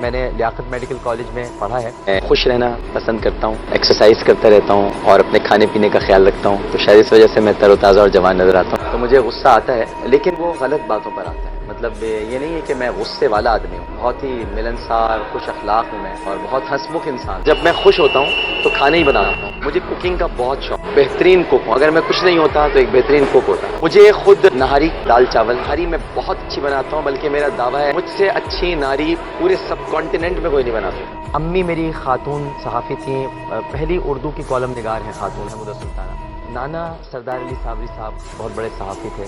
میں نے لیاقت medical college میں پڑھا ہے. میں خوش رہنا پسند کرتا ہوں, ایکسرسائز کرتا رہتا ہوں اور اپنے کھانے پینے کا خیال رکھتا ہوں, تو شاید اس وجہ سے میں تر و تازہ اور جوان نظر آتا ہوں. تو مجھے غصہ آتا ہے لیکن وہ غلط باتوں پر آتا ہے. مطلب یہ نہیں ہے کہ میں غصے والا آدمی ہوں, بہت ہی ملنسار خوش اخلاق ہوں میں اور بہت ہنس مکھ انسان. جب میں خوش ہوتا ہوں تو کھانا ہی بناتا ہوں. مجھے کوکنگ کا بہت شوق, بہترین کوک ہوں. اگر میں کچھ نہیں ہوتا تو ایک بہترین کوک ہوتا. مجھے خود نہاری دال چاول نہاری میں بہت اچھی بناتا ہوں, بلکہ میرا دعویٰ ہے مجھ سے اچھی نہاری پورے سب کانٹیننٹ میں کوئی نہیں بنا سکتا. امی میری خاتون صحافی تھیں, پہلی اردو کی کالم نگار ہیں خاتون حمودہ سلطانہ. نانا سردار علی صابری صاحب بہت بڑے صحافی تھے.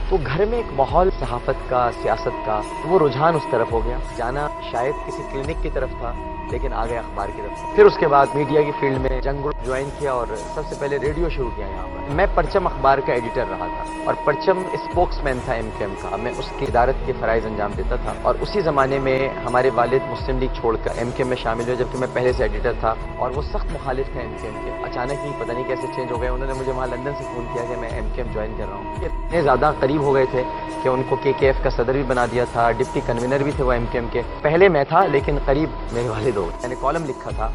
تو گھر میں ایک ماحول صحافت کا, سیاست کا, وہ رجحان اس طرف ہو گیا. جانا شاید کسی کلینک کی طرف تھا لیکن آگے اخبار کی طرف. پھر اس کے بعد میڈیا کی فیلڈ میں جنگ گروپ جوائن کیا اور سب سے پہلے ریڈیو شروع کیا یہاں پر. میں پرچم اخبار کا ایڈیٹر رہا تھا اور پرچم اسپوکس مین تھا ایم کے ایم کا. میں اس کی ادارت کے فرائض انجام دیتا تھا اور اسی زمانے میں ہمارے والد مسلم لیگ چھوڑ کر ایم کے ایم میں شامل ہوئے, جبکہ میں پہلے سے ایڈیٹر تھا اور وہ سخت مخالف تھے ایم کے ایم کے. اچانک ہی پتہ نہیں کیسے چینج ہو گئے. انہوں نے مجھے وہاں لندن سے فون کیا کہ میں ایم کے ایم جوائن کر رہا ہوں. اتنے زیادہ قریب ہو گئے تھے کہ ان کو کے ایف کا صدر بھی بنا دیا تھا, ڈپٹی کنوینر بھی تھے وہ ایم کے ایم کے. پہلے میں تھا لیکن قریب میرے والد ہو گئے. میں نے کالم لکھا تھا,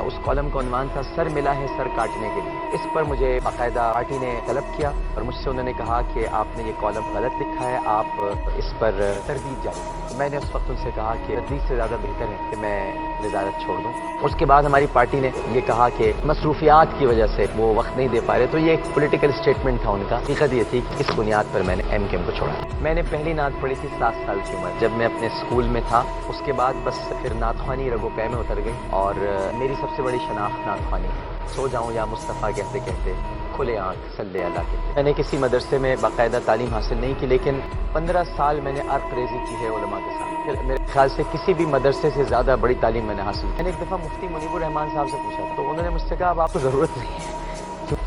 اس کالم کا عنوان تھا سر ملا ہے سر کاٹنے کے لیے. اس پر مجھے باقاعدہ پارٹی نے طلب کیا اور مجھ سے انہوں نے کہا کہ آپ نے یہ کالم غلط لکھا ہے, آپ اس پر تردید جاری. میں نے اس وقت ان سے کہا کہ تردید سے زیادہ بہتر ہے کہ میں وزارت چھوڑ دوں. اس کے بعد ہماری پارٹی نے یہ کہا کہ مصروفیات کی وجہ سے وہ وقت نہیں دے پا رہے. تو یہ ایک پولیٹیکل اسٹیٹمنٹ تھا ان کا. حقیقت یہ تھی کہ اس بنیاد پر میں نے ایم کے ایم کو چھوڑا. میں نے پہلی نعت پڑھی تھی 7 سال کی عمر, جب میں اپنے اسکول میں تھا. اس کے بعد بس پھر نعت خوانی رگو پے میں اتر گئی اور میری سب سے بڑی شناخت نعت خوانی ہے. سو جاؤں یا مصطفیٰ کہتے کہتے کھلے آنکھ صلی اللہ کے. میں نے کسی مدرسے میں باقاعدہ تعلیم حاصل نہیں کی لیکن 15 سال میں نے عرق ریزی کی ہے علماء کے ساتھ. میرے خیال سے کسی بھی مدرسے سے زیادہ بڑی تعلیم میں نے حاصل کی. میں نے ایک دفعہ مفتی منیب الرحمان صاحب سے پوچھا تو انہوں نے مجھ سے کہا اب آپ کو ضرورت نہیں ہے,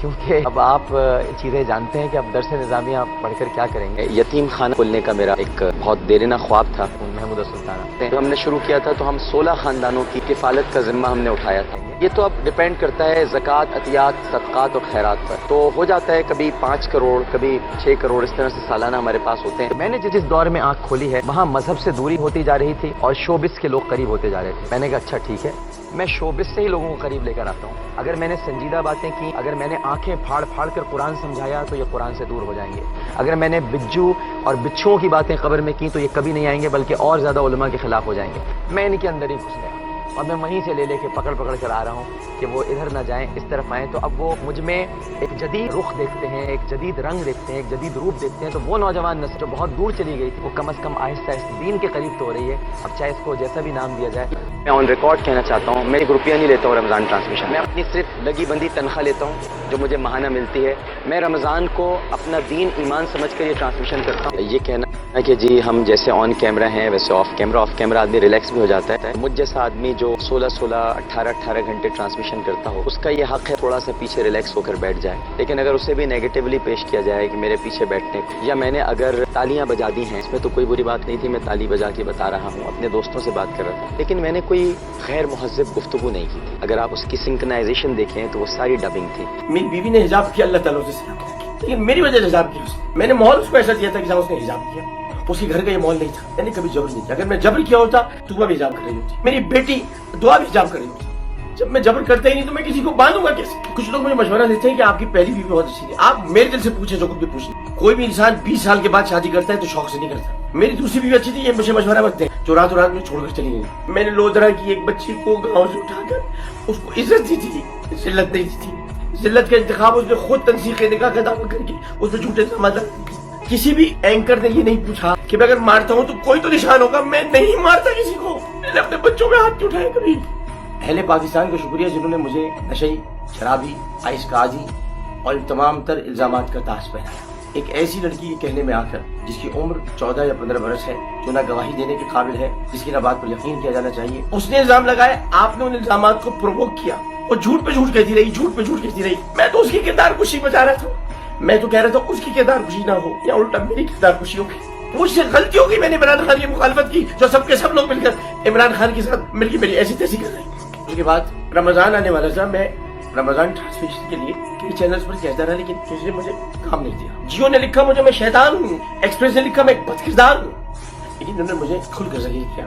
کیونکہ اب آپ چیزیں جانتے ہیں کہ اب درس نظامیہ پڑھ کر کیا کریں گے. یتیم خانہ کھولنے کا میرا ایک بہت دیرینہ خواب تھا. حمودہ سلطانہ جب ہم نے شروع کیا تھا تو ہم 16 خاندانوں کی کفالت کا ذمہ ہم نے اٹھایا تھا. یہ تو اب ڈیپینڈ کرتا ہے زکوٰۃ, عطیات, صدقات اور خیرات پر. تو ہو جاتا ہے کبھی 5 کروڑ کبھی 6 کروڑ اس طرح سے سالانہ ہمارے پاس ہوتے ہیں. میں نے جس دور میں آنکھ کھولی ہے وہاں مذہب سے دوری ہوتی جا رہی تھی اور شوبز کے لوگ قریب ہوتے جا رہے تھے. میں نے کہا اچھا ٹھیک ہے, میں شوبز سے ہی لوگوں کو قریب لے کر آتا ہوں. اگر میں نے سنجیدہ باتیں کی, اگر میں نے آنکھیں پھاڑ پھاڑ کر قرآن سمجھایا تو یہ قرآن سے دور ہو جائیں گے. اگر میں نے بجو اور بچھوؤں کی باتیں قبر میں کی تو یہ کبھی نہیں آئیں گے بلکہ اور زیادہ علماء کے خلاف ہو جائیں گے. میں ان کے اندر ہی گھس گیا اور میں وہیں سے لے کے پکڑ کر آ رہا ہوں کہ وہ ادھر نہ جائیں اس طرف آئیں. تو اب وہ مجھ میں ایک جدید رخ دیکھتے ہیں, ایک جدید رنگ دیکھتے ہیں, ایک جدید روپ دیکھتے ہیں. تو وہ نوجوان نسل جو بہت دور چلی گئی تھی وہ کم از کم آہستہ آہستہ دین کے قریب تو ہو رہی ہے. اب چاہے اس کو جیسا بھی نام دیا جائے. میں آن ریکارڈ کہنا چاہتا ہوں میں 1 روپیہ نہیں لیتا ہوں رمضان ٹرانسمیشن. میں اپنی صرف لگی بندی تنخواہ لیتا ہوں جو مجھے ماہانہ ملتی ہے. میں رمضان کو اپنا دین ایمان سمجھ کر یہ ٹرانسمیشن کرتا ہوں. یہ کہنا کہ جی ہم جیسے آن کیمرہ ہیں ویسے آف کیمرہ آدمی ریلیکس بھی ہو جاتا ہے. مجھ جیسا آدمی جو 16 18 گھنٹے ٹرانسمیشن کرتا ہو اس کا یہ حق ہے تھوڑا سا پیچھے ریلیکس ہو کر بیٹھ جائے. لیکن اگر اسے بھی نیگیٹیولی پیش کیا جائے کہ میرے پیچھے بیٹھنے یا میں نے اگر تالیاں بجا دی ہیں, اس میں تو کوئی بری بات نہیں تھی, میں تالی بجا کے بتا رہا ہوں, اپنے دوستوں سے بات کر رہا تھا. لیکن میں نے کوئی غیر مہذب گفتگو نہیں کی تھی. اگر آپ اس کی سنکرنائزیشن دیکھیں تو وہ ساری ڈبنگ تھی. میری بیوی نے حجاب کیا, اللہ تعالیٰ سے سلام کیا, لیکن میری وجہ سے حجاب کیا. میں نے ماحول اس کو ایسا دیا تھا کہ اس نے حجاب کیا. اس کے گھر کا یہ ماحول نہیں تھا, میں نے کبھی جبر نہیں کیا. اگر میں جبر کیا ہوتا تو وہ بھی حجاب کر رہی ہوتی. میری بیٹی دعا بھی حجاب کر رہی ہوتی. جب میں جبر کرتا ہی نہیں تو میں کسی کو باندھوں گا کیسے؟ کچھ لوگ مجھے مشورہ دیتے ہیں کہ آپ کی پہلی بیوی بہت اچھی ہے. آپ میرے دل سے پوچھیں جو کچھ بھی پوچھیں. کوئی بھی انسان 20 سال کے بعد شادی کرتا ہے تو شوق سے نہیں کرتا. میری دوسری بیوی اچھی تھی, یہ مجھے مشورہ مت دیں جو رات میں چھوڑ کر چلی گئی. میں نے لودھرا کی ایک بچی کو گاؤں سے اٹھا کر اس کو عزت دی تھی, ذلت نہیں دی تھی. ذلت کا انتخاب اس نے خود تنسیق نکاح کا دعویٰ کر کے اس میں جھوٹے الزامات. کسی بھی اینکر نے یہ نہیں پوچھا کہ میں اگر مارتا ہوں تو کوئی تو نشان ہوگا. میں نہیں مارتا کسی کو. میں نے اپنے بچوں میں ہاتھ نہیں اٹھایا کبھی. اہل پاکستان کا شکریہ جنہوں نے مجھے نشئی, شرابی, آئس کا عادی اور تمام تر الزامات کا تاج پہنایا. ایک ایسی لڑکی کے کہنے میں آ کر جس کی عمر 14 یا 15 برس ہے, جو نہ گواہی دینے کے قابل ہے, جس کی نہ بات پر یقین کیا جانا چاہیے, اس نے الزام لگائے. آپ نے ان الزامات کو پرووک کیا اور جھوٹ پہ جھوٹ کہتی رہی, جھوٹ پہ جھوٹ کہتی رہی. میں تو اس کی کردار کشی بچا رہا تھا. میں تو کہہ رہا تھا اس کی کردار کشی نہ ہو یا الٹا میری کردار کشی ہوگی. مجھ سے غلطی ہوگی, میں نے عمران خان کی مخالفت کی جو سب کے سب لوگ مل کر عمران خان کے ساتھ مل کے میری ایسی تیسی کر رہے ہیں. اس کے بعد رمضان آنے والا تھا. میں رمضان ٹرانسمیشن کے لیے کئی چینلز پر کہتا رہا لیکن کسی نے مجھے کام نہیں دیا. جیو نے لکھا مجھے میں شیطان ہوں, ایکسپریس نے لکھا میں ایک بد کردار ہوں, لیکن انہوں نے مجھے کھل کر ذلیل کیا.